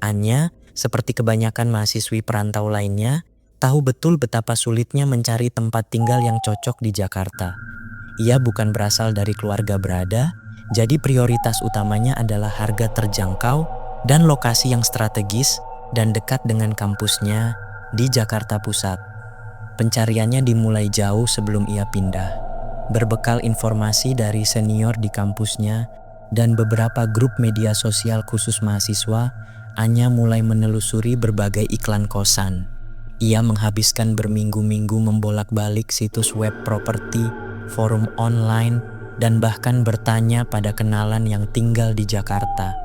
Anya, seperti kebanyakan mahasiswi perantau lainnya, tahu betul betapa sulitnya mencari tempat tinggal yang cocok di Jakarta. Ia bukan berasal dari keluarga berada, jadi prioritas utamanya adalah harga terjangkau dan lokasi yang strategis dan dekat dengan kampusnya di Jakarta Pusat. Pencariannya dimulai jauh sebelum ia pindah. Berbekal informasi dari senior di kampusnya dan beberapa grup media sosial khusus mahasiswa, Anya mulai menelusuri berbagai iklan kosan. Ia menghabiskan berminggu-minggu membolak-balik situs web properti, forum online, dan bahkan bertanya pada kenalan yang tinggal di Jakarta.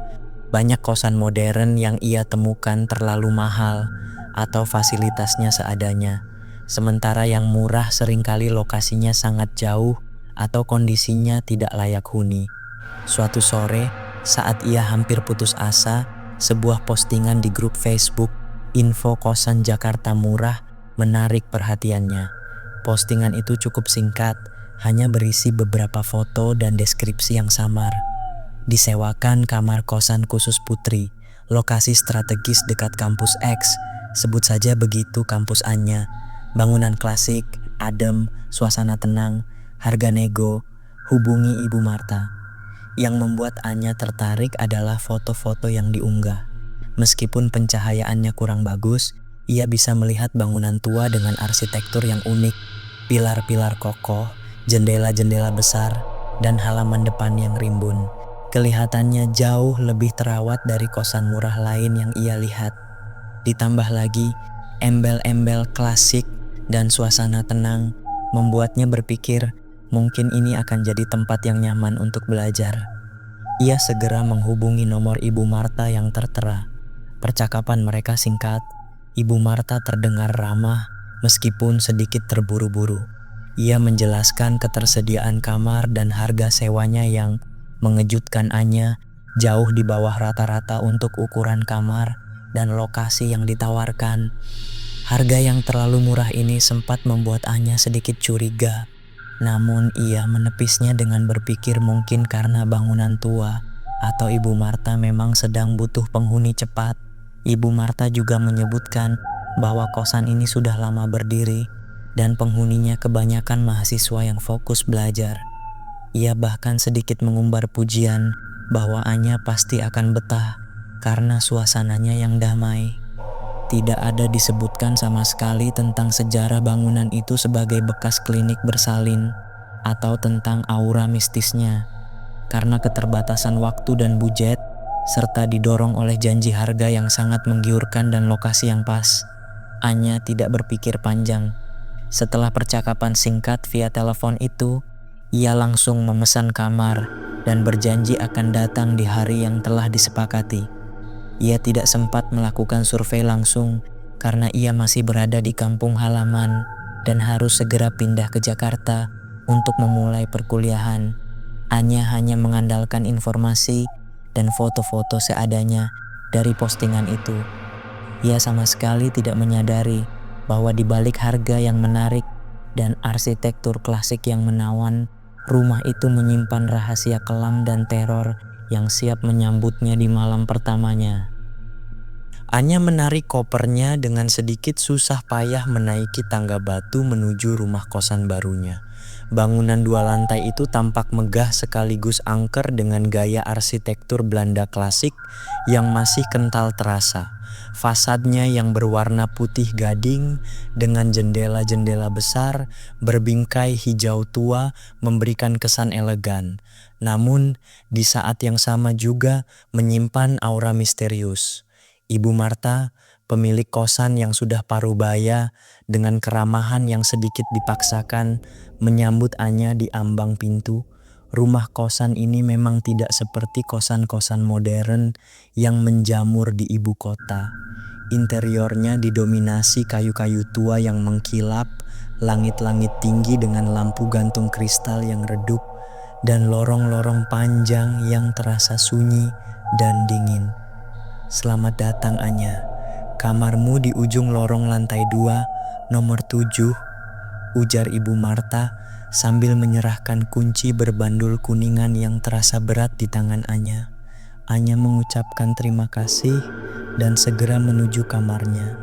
Banyak kosan modern yang ia temukan terlalu mahal atau fasilitasnya seadanya, sementara yang murah seringkali lokasinya sangat jauh atau kondisinya tidak layak huni. Suatu sore, saat ia hampir putus asa, sebuah postingan di grup Facebook info kosan Jakarta murah menarik perhatiannya. Postingan itu cukup singkat, hanya berisi beberapa foto dan deskripsi yang samar. Disewakan kamar kosan khusus putri, lokasi strategis dekat kampus X, sebut saja begitu kampus Anya. Bangunan klasik, adem, suasana tenang, harga nego, hubungi Ibu Marta. Yang membuat Anya tertarik adalah foto-foto yang diunggah. Meskipun pencahayaannya kurang bagus, ia bisa melihat bangunan tua dengan arsitektur yang unik, pilar-pilar kokoh, jendela-jendela besar, dan halaman depan yang rimbun. Kelihatannya jauh lebih terawat dari kosan murah lain yang ia lihat. Ditambah lagi, embel-embel klasik dan suasana tenang membuatnya berpikir mungkin ini akan jadi tempat yang nyaman untuk belajar. Ia segera menghubungi nomor Ibu Marta yang tertera. Percakapan mereka singkat. Ibu Marta terdengar ramah meskipun sedikit terburu-buru. Ia menjelaskan ketersediaan kamar dan harga sewanya yang mengejutkan Anya, jauh di bawah rata-rata untuk ukuran kamar dan lokasi yang ditawarkan. Harga yang terlalu murah ini sempat membuat Anya sedikit curiga. Namun ia menepisnya dengan berpikir mungkin karena bangunan tua atau Ibu Marta memang sedang butuh penghuni cepat. Ibu Marta juga menyebutkan bahwa kosan ini sudah lama berdiri dan penghuninya kebanyakan mahasiswa yang fokus belajar. Ia bahkan sedikit mengumbar pujian bahwa Anya pasti akan betah karena suasananya yang damai. Tidak ada disebutkan sama sekali tentang sejarah bangunan itu sebagai bekas klinik bersalin atau tentang aura mistisnya. Karena keterbatasan waktu dan budget, serta didorong oleh janji harga yang sangat menggiurkan dan lokasi yang pas, Anya tidak berpikir panjang. Setelah percakapan singkat via telepon itu, ia langsung memesan kamar dan berjanji akan datang di hari yang telah disepakati. Ia tidak sempat melakukan survei langsung karena ia masih berada di kampung halaman dan harus segera pindah ke Jakarta untuk memulai perkuliahan. Anya hanya mengandalkan informasi dan foto-foto seadanya dari postingan itu. Ia sama sekali tidak menyadari bahwa di balik harga yang menarik dan arsitektur klasik yang menawan, rumah itu menyimpan rahasia kelam dan teror yang siap menyambutnya di malam pertamanya. Anya menarik kopernya dengan sedikit susah payah menaiki tangga batu menuju rumah kosan barunya. Bangunan 2 lantai itu tampak megah sekaligus angker dengan gaya arsitektur Belanda klasik yang masih kental terasa. Fasadnya yang berwarna putih gading dengan jendela-jendela besar berbingkai hijau tua memberikan kesan elegan. Namun di saat yang sama juga menyimpan aura misterius. Ibu Marta, pemilik kosan yang sudah parubaya dengan keramahan yang sedikit dipaksakan, menyambut Anya di ambang pintu. Rumah kosan ini memang tidak seperti kosan-kosan modern yang menjamur di ibu kota. Interiornya didominasi kayu-kayu tua yang mengkilap, langit-langit tinggi dengan lampu gantung kristal yang redup, dan lorong-lorong panjang yang terasa sunyi dan dingin. Selamat datang Anya, kamarmu di ujung lorong lantai 2, nomor 7, ujar Ibu Marta sambil menyerahkan kunci berbandul kuningan yang terasa berat di tangan Anya. Anya mengucapkan terima kasih dan segera menuju kamarnya.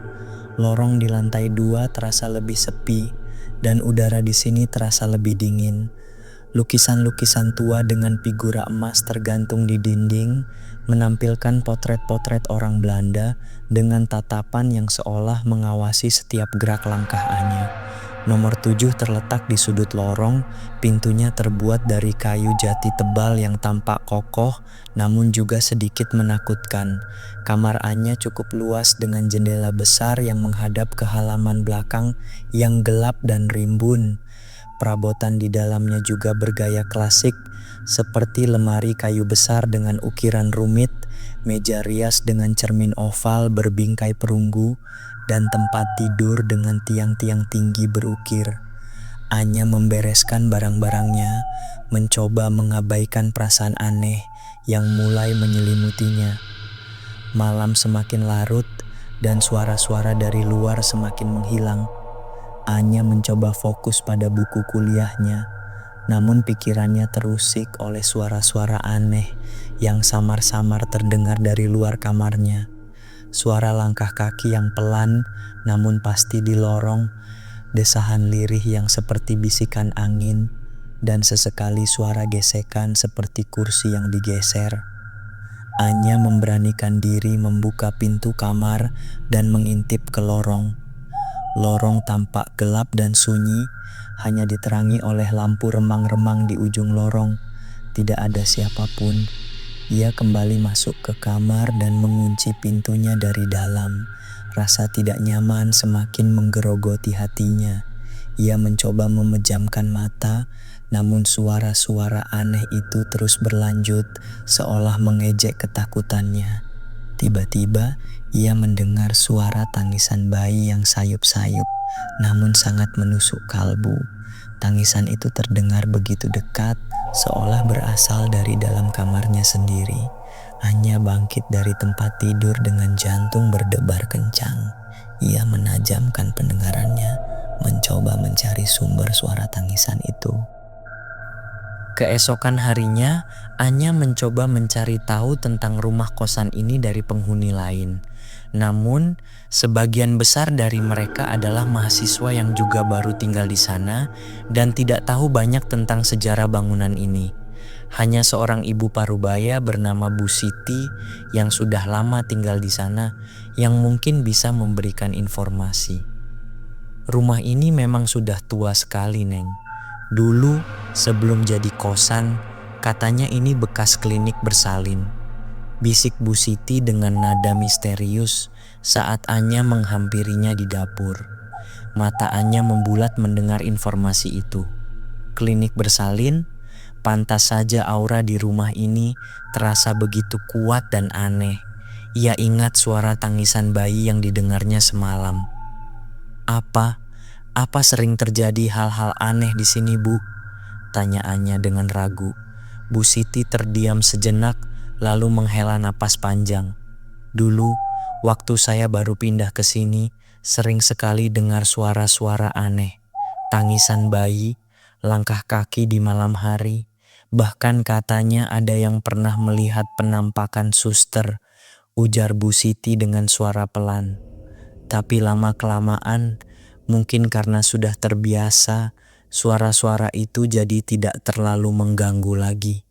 Lorong di lantai 2 terasa lebih sepi dan udara di sini terasa lebih dingin. Lukisan-lukisan tua dengan figura emas tergantung di dinding menampilkan potret-potret orang Belanda dengan tatapan yang seolah mengawasi setiap gerak langkah Anya. Nomor 7 terletak di sudut lorong, pintunya terbuat dari kayu jati tebal yang tampak kokoh namun juga sedikit menakutkan. Kamar Anya cukup luas dengan jendela besar yang menghadap ke halaman belakang yang gelap dan rimbun. Perabotan di dalamnya juga bergaya klasik, seperti lemari kayu besar dengan ukiran rumit, meja rias dengan cermin oval berbingkai perunggu, dan tempat tidur dengan tiang-tiang tinggi berukir. Anya membereskan barang-barangnya, mencoba mengabaikan perasaan aneh yang mulai menyelimutinya. Malam semakin larut dan suara-suara dari luar semakin menghilang. Anya mencoba fokus pada buku kuliahnya, namun pikirannya terusik oleh suara-suara aneh yang samar-samar terdengar dari luar kamarnya. Suara langkah kaki yang pelan namun pasti di lorong, desahan lirih yang seperti bisikan angin, dan sesekali suara gesekan seperti kursi yang digeser. Anya memberanikan diri membuka pintu kamar dan mengintip ke lorong. Lorong tampak gelap dan sunyi, hanya diterangi oleh lampu remang-remang di ujung lorong. Tidak ada siapapun. Ia kembali masuk ke kamar dan mengunci pintunya dari dalam. Rasa tidak nyaman semakin menggerogoti hatinya. Ia mencoba memejamkan mata, namun suara-suara aneh itu terus berlanjut, seolah mengejek ketakutannya. Tiba-tiba, ia mendengar suara tangisan bayi yang sayup-sayup, namun sangat menusuk kalbu. Tangisan itu terdengar begitu dekat, seolah berasal dari dalam kamarnya sendiri. Anya bangkit dari tempat tidur dengan jantung berdebar kencang. Ia menajamkan pendengarannya, mencoba mencari sumber suara tangisan itu. Keesokan harinya, Anya mencoba mencari tahu tentang rumah kosan ini dari penghuni lain. Namun, sebagian besar dari mereka adalah mahasiswa yang juga baru tinggal di sana dan tidak tahu banyak tentang sejarah bangunan ini. Hanya seorang ibu parubaya bernama Bu Siti yang sudah lama tinggal di sana yang mungkin bisa memberikan informasi. Rumah ini memang sudah tua sekali, Neng. Dulu, sebelum jadi kosan, katanya ini bekas klinik bersalin. Bisik Bu Siti dengan nada misterius saat Anya menghampirinya di dapur. Mata Anya membulat mendengar informasi itu. Klinik bersalin, pantas saja aura di rumah ini terasa begitu kuat dan aneh. Ia ingat suara tangisan bayi yang didengarnya semalam. Apa sering terjadi hal-hal aneh di sini, Bu? Tanya Anya dengan ragu. Bu Siti terdiam sejenak lalu menghela napas panjang. Dulu, waktu saya baru pindah ke sini, sering sekali dengar suara-suara aneh. Tangisan bayi, langkah kaki di malam hari. Bahkan katanya ada yang pernah melihat penampakan suster, ujar Bu Siti dengan suara pelan. Tapi lama-kelamaan, mungkin karena sudah terbiasa, suara-suara itu jadi tidak terlalu mengganggu lagi.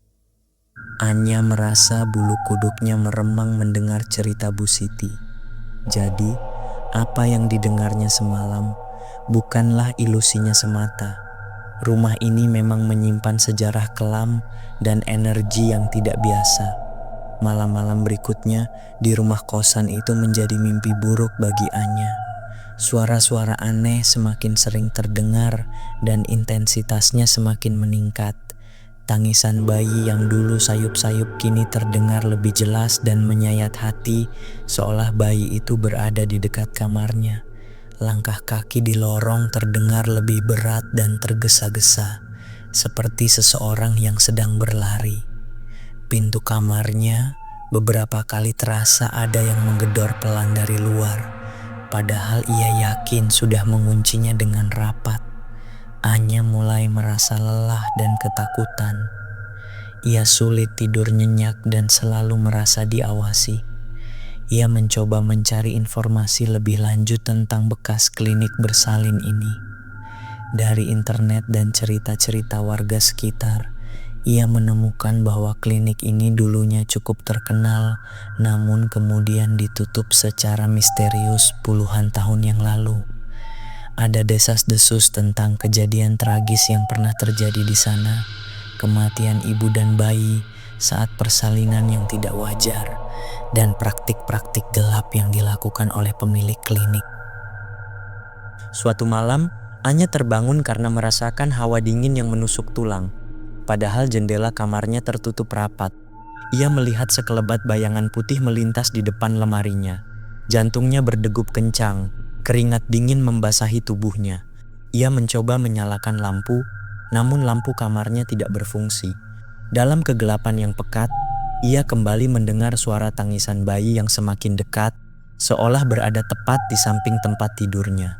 Anya merasa bulu kuduknya meremang mendengar cerita Bu Siti. Jadi, apa yang didengarnya semalam bukanlah ilusinya semata. Rumah ini memang menyimpan sejarah kelam dan energi yang tidak biasa. Malam-malam berikutnya di rumah kosan itu menjadi mimpi buruk bagi Anya. Suara-suara aneh semakin sering terdengar dan intensitasnya semakin meningkat. Tangisan bayi yang dulu sayup-sayup kini terdengar lebih jelas dan menyayat hati, seolah bayi itu berada di dekat kamarnya. Langkah kaki di lorong terdengar lebih berat dan tergesa-gesa, seperti seseorang yang sedang berlari. Pintu kamarnya beberapa kali terasa ada yang menggedor pelan dari luar. Padahal ia yakin sudah menguncinya dengan rapat. Anya mulai merasa lelah dan ketakutan. Ia sulit tidur nyenyak dan selalu merasa diawasi. Ia mencoba mencari informasi lebih lanjut tentang bekas klinik bersalin ini. Dari internet dan cerita-cerita warga sekitar, ia menemukan bahwa klinik ini dulunya cukup terkenal, namun kemudian ditutup secara misterius puluhan tahun yang lalu. Ada desas-desus tentang kejadian tragis yang pernah terjadi di sana, kematian ibu dan bayi saat persalinan yang tidak wajar, dan praktik-praktik gelap yang dilakukan oleh pemilik klinik. Suatu malam, Anya terbangun karena merasakan hawa dingin yang menusuk tulang. Padahal jendela kamarnya tertutup rapat. Ia melihat sekelebat bayangan putih melintas di depan lemarinya. Jantungnya berdegup kencang, keringat dingin membasahi tubuhnya. Ia mencoba menyalakan lampu, namun lampu kamarnya tidak berfungsi. Dalam kegelapan yang pekat, ia kembali mendengar suara tangisan bayi yang semakin dekat, seolah berada tepat di samping tempat tidurnya.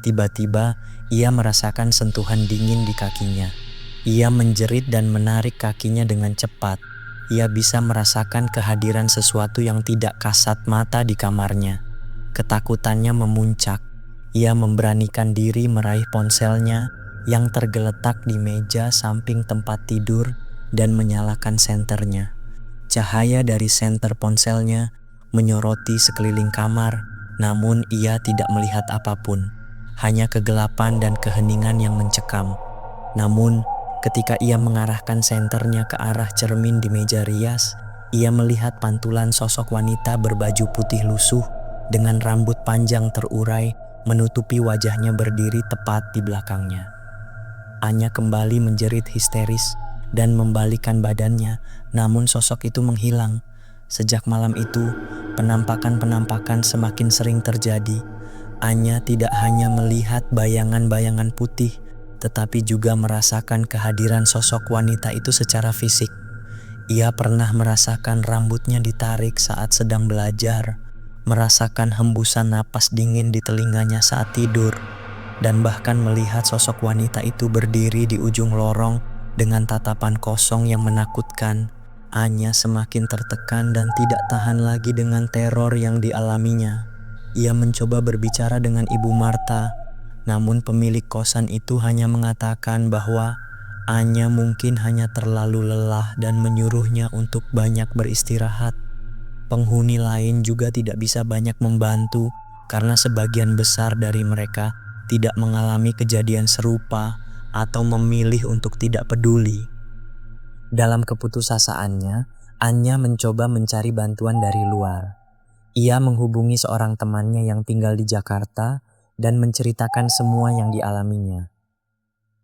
Tiba-tiba, ia merasakan sentuhan dingin di kakinya. Ia menjerit dan menarik kakinya dengan cepat. Ia bisa merasakan kehadiran sesuatu yang tidak kasat mata di kamarnya. Ketakutannya memuncak. Ia memberanikan diri meraih ponselnya yang tergeletak di meja samping tempat tidur dan menyalakan senternya. Cahaya dari senter ponselnya menyoroti sekeliling kamar, namun ia tidak melihat apapun. Hanya kegelapan dan keheningan yang mencekam. Namun, ketika ia mengarahkan senternya ke arah cermin di meja rias, ia melihat pantulan sosok wanita berbaju putih lusuh dengan rambut panjang terurai menutupi wajahnya berdiri tepat di belakangnya. Anya kembali menjerit histeris dan membalikkan badannya, namun sosok itu menghilang. Sejak malam itu, penampakan-penampakan semakin sering terjadi. Anya tidak hanya melihat bayangan-bayangan putih, tetapi juga merasakan kehadiran sosok wanita itu secara fisik. Ia pernah merasakan rambutnya ditarik saat sedang belajar, merasakan hembusan napas dingin di telinganya saat tidur, dan bahkan melihat sosok wanita itu berdiri di ujung lorong dengan tatapan kosong yang menakutkan. Anya semakin tertekan dan tidak tahan lagi dengan teror yang dialaminya. Ia mencoba berbicara dengan Ibu Marta, namun pemilik kosan itu hanya mengatakan bahwa Anya mungkin hanya terlalu lelah dan menyuruhnya untuk banyak beristirahat. Penghuni lain juga tidak bisa banyak membantu karena sebagian besar dari mereka tidak mengalami kejadian serupa atau memilih untuk tidak peduli. Dalam keputusasaannya, Anya mencoba mencari bantuan dari luar. Ia menghubungi seorang temannya yang tinggal di Jakarta dan menceritakan semua yang dialaminya.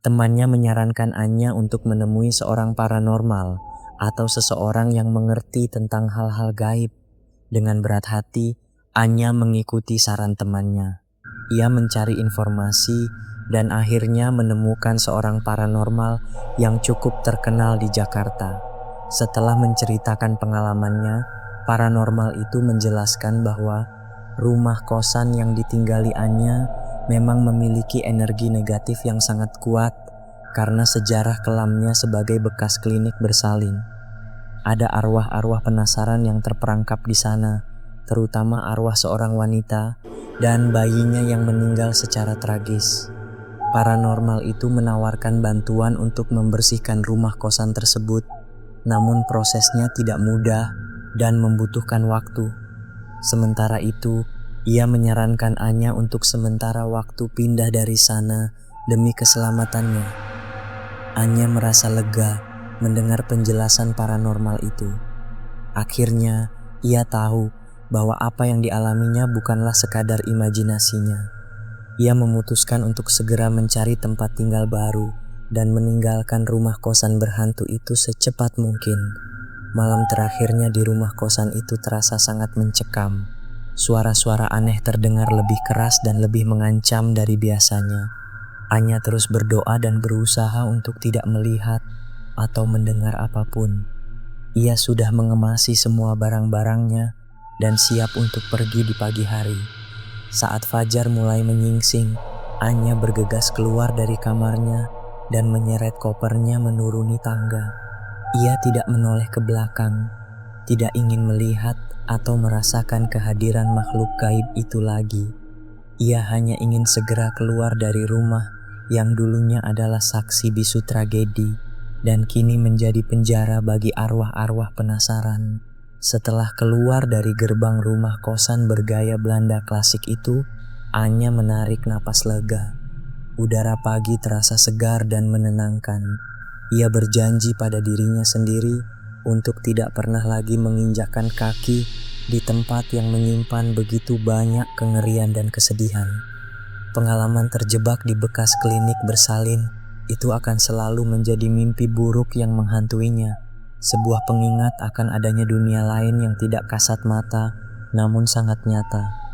Temannya menyarankan Anya untuk menemui seorang paranormal atau seseorang yang mengerti tentang hal-hal gaib. Dengan berat hati, Anya mengikuti saran temannya. Ia mencari informasi dan akhirnya menemukan seorang paranormal yang cukup terkenal di Jakarta. Setelah menceritakan pengalamannya, paranormal itu menjelaskan bahwa rumah kosan yang ditinggali Anya memang memiliki energi negatif yang sangat kuat karena sejarah kelamnya sebagai bekas klinik bersalin. Ada arwah-arwah penasaran yang terperangkap di sana, terutama arwah seorang wanita dan bayinya yang meninggal secara tragis. Paranormal itu menawarkan bantuan untuk membersihkan rumah kosan tersebut, namun prosesnya tidak mudah dan membutuhkan waktu. Sementara itu, ia menyarankan Anya untuk sementara waktu pindah dari sana demi keselamatannya. Anya merasa lega mendengar penjelasan paranormal itu. Akhirnya, ia tahu bahwa apa yang dialaminya bukanlah sekadar imajinasinya. Ia memutuskan untuk segera mencari tempat tinggal baru dan meninggalkan rumah kosan berhantu itu secepat mungkin. Malam terakhirnya di rumah kosan itu terasa sangat mencekam. Suara-suara aneh terdengar lebih keras dan lebih mengancam dari biasanya. Anya terus berdoa dan berusaha untuk tidak melihat atau mendengar apapun. Ia sudah mengemasi semua barang-barangnya dan siap untuk pergi di pagi hari. Saat fajar mulai menyingsing, Anya bergegas keluar dari kamarnya dan menyeret kopernya menuruni tangga. Ia tidak menoleh ke belakang, tidak ingin melihat atau merasakan kehadiran makhluk gaib itu lagi. Ia hanya ingin segera keluar dari rumah yang dulunya adalah saksi bisu tragedi dan kini menjadi penjara bagi arwah-arwah penasaran. Setelah keluar dari gerbang rumah kosan bergaya Belanda klasik itu, Anya menarik napas lega. Udara pagi terasa segar dan menenangkan. Ia berjanji pada dirinya sendiri untuk tidak pernah lagi menginjakkan kaki di tempat yang menyimpan begitu banyak kengerian dan kesedihan. Pengalaman terjebak di bekas klinik bersalin itu akan selalu menjadi mimpi buruk yang menghantuinya. Sebuah pengingat akan adanya dunia lain yang tidak kasat mata, namun sangat nyata.